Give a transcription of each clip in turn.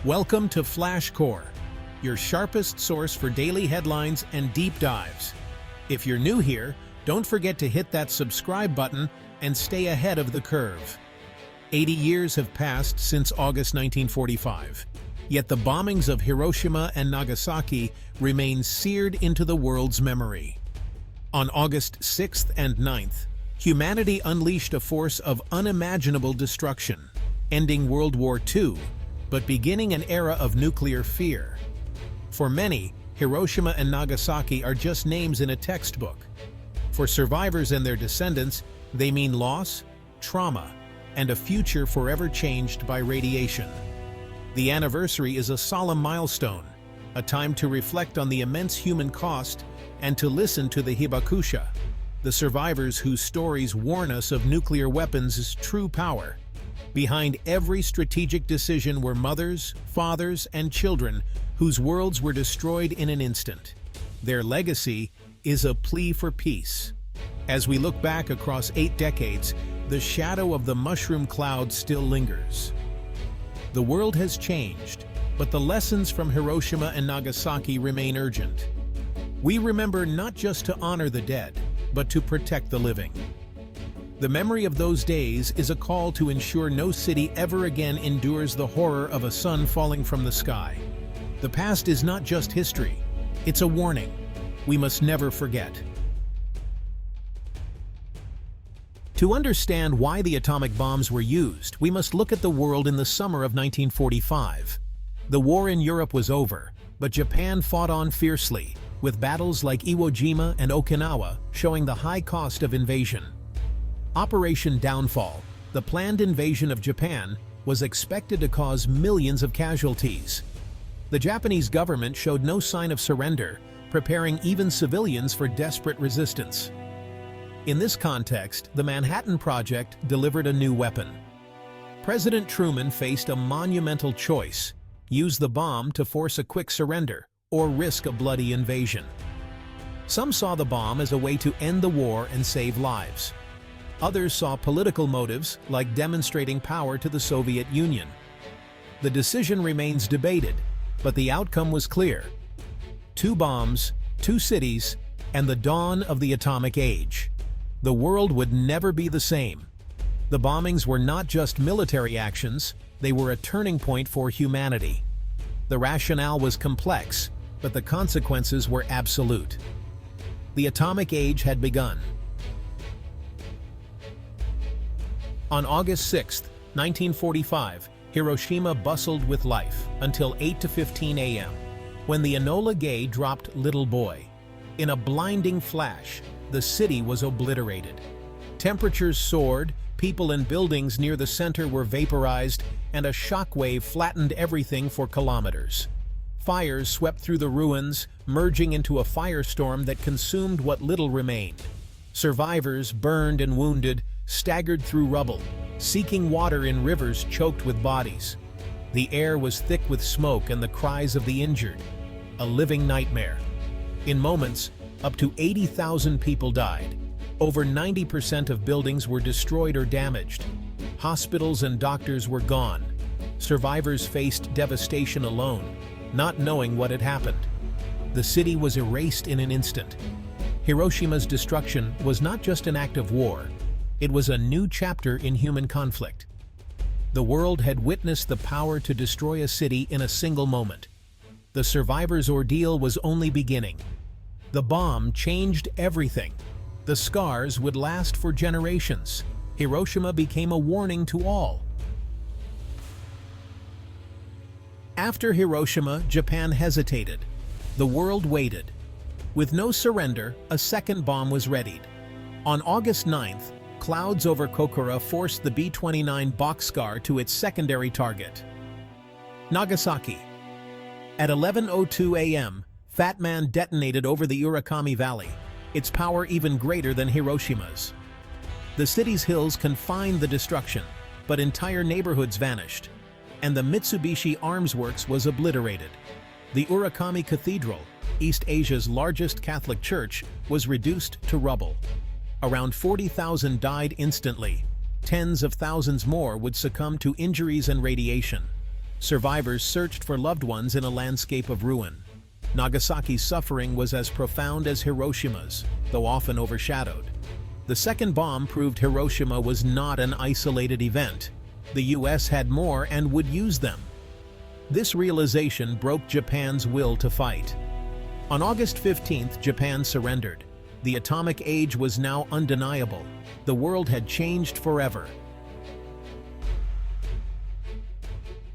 Welcome to Flash Core, your sharpest source for daily headlines and deep dives. If you're new here, don't forget to hit that subscribe button and stay ahead of the curve. 80 years have passed since August 1945, yet the bombings of Hiroshima and Nagasaki remain seared into the world's memory. On August 6th and 9th, humanity unleashed a force of unimaginable destruction, ending World War II, but beginning an era of nuclear fear. For many, Hiroshima and Nagasaki are just names in a textbook. For survivors and their descendants, they mean loss, trauma, and a future forever changed by radiation. The anniversary is a solemn milestone, a time to reflect on the immense human cost and to listen to the hibakusha, the survivors whose stories warn us of nuclear weapons' true power. Behind every strategic decision were mothers, fathers, and children whose worlds were destroyed in an instant. Their legacy is a plea for peace. As we look back across 8 decades, the shadow of the mushroom cloud still lingers. The world has changed, but the lessons from Hiroshima and Nagasaki remain urgent. We remember not just to honor the dead, but to protect the living. The memory of those days is a call to ensure no city ever again endures the horror of a sun falling from the sky. The past is not just history, it's a warning. We must never forget. To understand why the atomic bombs were used, we must look at the world in the summer of 1945. The war in Europe was over, but Japan fought on fiercely, with battles like Iwo Jima and Okinawa showing the high cost of invasion. Operation Downfall, the planned invasion of Japan, was expected to cause millions of casualties. The Japanese government showed no sign of surrender, preparing even civilians for desperate resistance. In this context, the Manhattan Project delivered a new weapon. President Truman faced a monumental choice: use the bomb to force a quick surrender, or risk a bloody invasion. Some saw the bomb as a way to end the war and save lives. Others saw political motives, like demonstrating power to the Soviet Union. The decision remains debated, but the outcome was clear: 2 bombs, 2 cities, and the dawn of the atomic age. The world would never be the same. The bombings were not just military actions, they were a turning point for humanity. The rationale was complex, but the consequences were absolute. The atomic age had begun. On August 6, 1945, Hiroshima bustled with life until 8:15 a.m., when the Enola Gay dropped Little Boy. In a blinding flash, the city was obliterated. Temperatures soared, people and buildings near the center were vaporized, and a shockwave flattened everything for kilometers. Fires swept through the ruins, merging into a firestorm that consumed what little remained. Survivors, burned and wounded, staggered through rubble, seeking water in rivers choked with bodies. The air was thick with smoke and the cries of the injured, a living nightmare. In moments, up to 80,000 people died. Over 90% of buildings were destroyed or damaged. Hospitals and doctors were gone. Survivors faced devastation alone, not knowing what had happened. The city was erased in an instant. Hiroshima's destruction was not just an act of war, it was a new chapter in human conflict. The world had witnessed the power to destroy a city in a single moment. The survivors' ordeal was only beginning. The bomb changed everything. The scars would last for generations. Hiroshima became a warning to all. After Hiroshima, Japan hesitated. The world waited. With no surrender, a second bomb was readied. On August 9th, clouds over Kokura forced the B-29 Bockscar to its secondary target. Nagasaki. At 11:02 a.m., Fat Man detonated over the Urakami Valley, its power even greater than Hiroshima's. The city's hills confined the destruction, but entire neighborhoods vanished, and the Mitsubishi Arms Works was obliterated. The Urakami Cathedral, East Asia's largest Catholic church, was reduced to rubble. Around 40,000 died instantly. Tens of thousands more would succumb to injuries and radiation. Survivors searched for loved ones in a landscape of ruin. Nagasaki's suffering was as profound as Hiroshima's, though often overshadowed. The second bomb proved Hiroshima was not an isolated event. The US had more and would use them. This realization broke Japan's will to fight. On August 15th, Japan surrendered. The atomic age was now undeniable. The world had changed forever.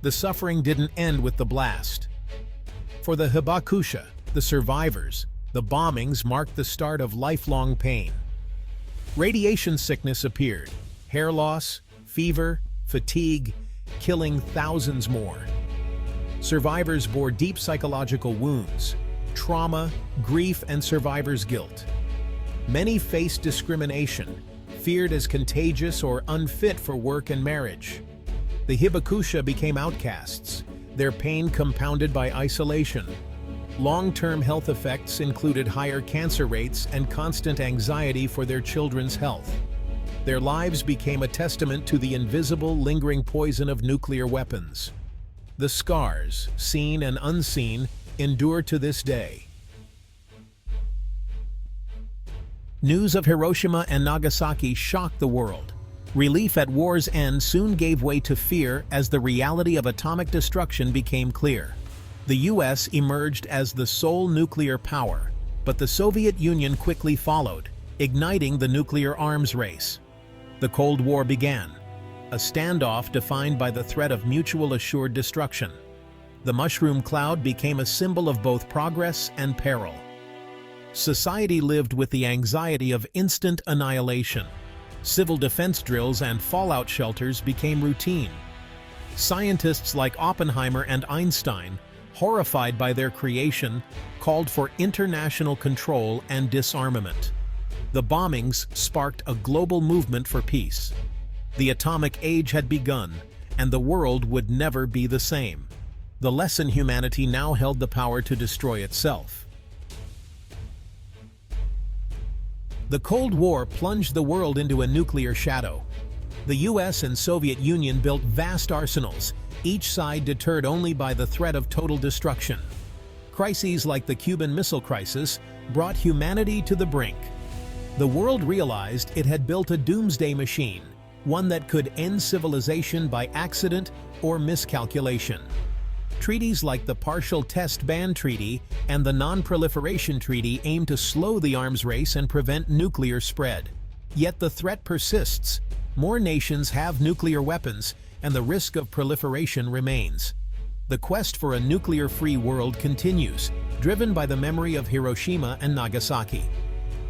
The suffering didn't end with the blast. For the Hibakusha, the survivors, the bombings marked the start of lifelong pain. Radiation sickness appeared, hair loss, fever, fatigue, killing thousands more. Survivors bore deep psychological wounds, trauma, grief, and survivor's guilt. Many faced discrimination, feared as contagious or unfit for work and marriage. The Hibakusha became outcasts, their pain compounded by isolation. Long-term health effects included higher cancer rates and constant anxiety for their children's health. Their lives became a testament to the invisible, lingering poison of nuclear weapons. The scars, seen and unseen, endure to this day. News of Hiroshima and Nagasaki shocked the world. Relief at war's end soon gave way to fear as the reality of atomic destruction became clear. The US emerged as the sole nuclear power, but the Soviet Union quickly followed, igniting the nuclear arms race. The Cold War began, a standoff defined by the threat of mutual assured destruction. The mushroom cloud became a symbol of both progress and peril. Society lived with the anxiety of instant annihilation. Civil defense drills and fallout shelters became routine. Scientists like Oppenheimer and Einstein, horrified by their creation, called for international control and disarmament. The bombings sparked a global movement for peace. The atomic age had begun, and the world would never be the same. The lesson: humanity now held the power to destroy itself. The Cold War plunged the world into a nuclear shadow. The US and Soviet Union built vast arsenals, each side deterred only by the threat of total destruction. Crises like the Cuban Missile Crisis brought humanity to the brink. The world realized it had built a doomsday machine, one that could end civilization by accident or miscalculation. Treaties like the Partial Test Ban Treaty and the Non-Proliferation Treaty aim to slow the arms race and prevent nuclear spread. Yet the threat persists. More nations have nuclear weapons, and the risk of proliferation remains. The quest for a nuclear-free world continues, driven by the memory of Hiroshima and Nagasaki.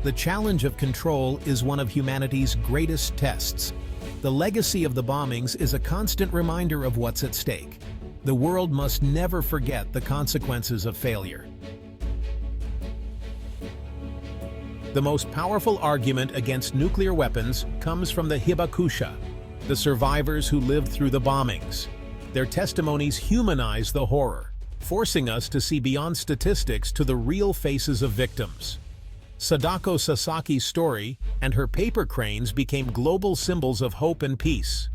The challenge of control is one of humanity's greatest tests. The legacy of the bombings is a constant reminder of what's at stake. The world must never forget the consequences of failure. The most powerful argument against nuclear weapons comes from the Hibakusha, the survivors who lived through the bombings. Their testimonies humanize the horror, forcing us to see beyond statistics to the real faces of victims. Sadako Sasaki's story and her paper cranes became global symbols of hope and peace.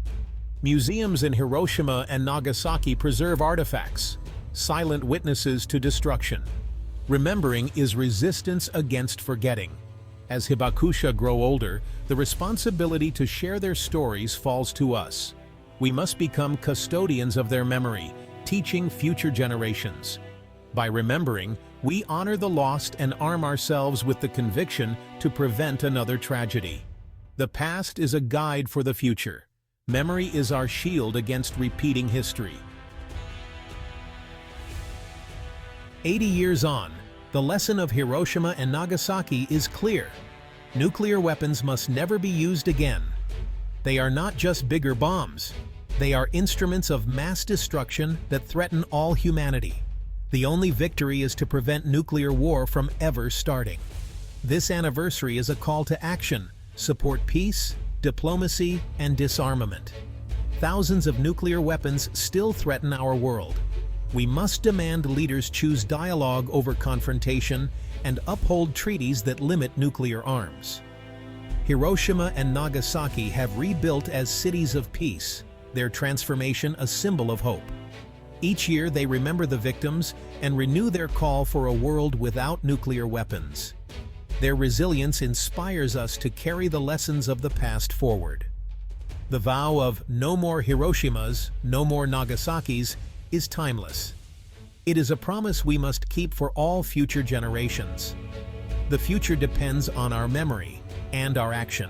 Museums in Hiroshima and Nagasaki preserve artifacts, silent witnesses to destruction. Remembering is resistance against forgetting. As Hibakusha grow older, the responsibility to share their stories falls to us. We must become custodians of their memory, teaching future generations. By remembering, we honor the lost and arm ourselves with the conviction to prevent another tragedy. The past is a guide for the future. Memory is our shield against repeating history. 80 years on, the lesson of Hiroshima and Nagasaki is clear. Nuclear weapons must never be used again. They are not just bigger bombs. They are instruments of mass destruction that threaten all humanity. The only victory is to prevent nuclear war from ever starting. This anniversary is a call to action. Support peace, diplomacy, and disarmament. Thousands of nuclear weapons still threaten our world. We must demand leaders choose dialogue over confrontation and uphold treaties that limit nuclear arms. Hiroshima and Nagasaki have rebuilt as cities of peace, their transformation a symbol of hope. Each year they remember the victims and renew their call for a world without nuclear weapons. Their resilience inspires us to carry the lessons of the past forward. The vow of no more Hiroshimas, no more Nagasakis is timeless. It is a promise we must keep for all future generations. The future depends on our memory and our action.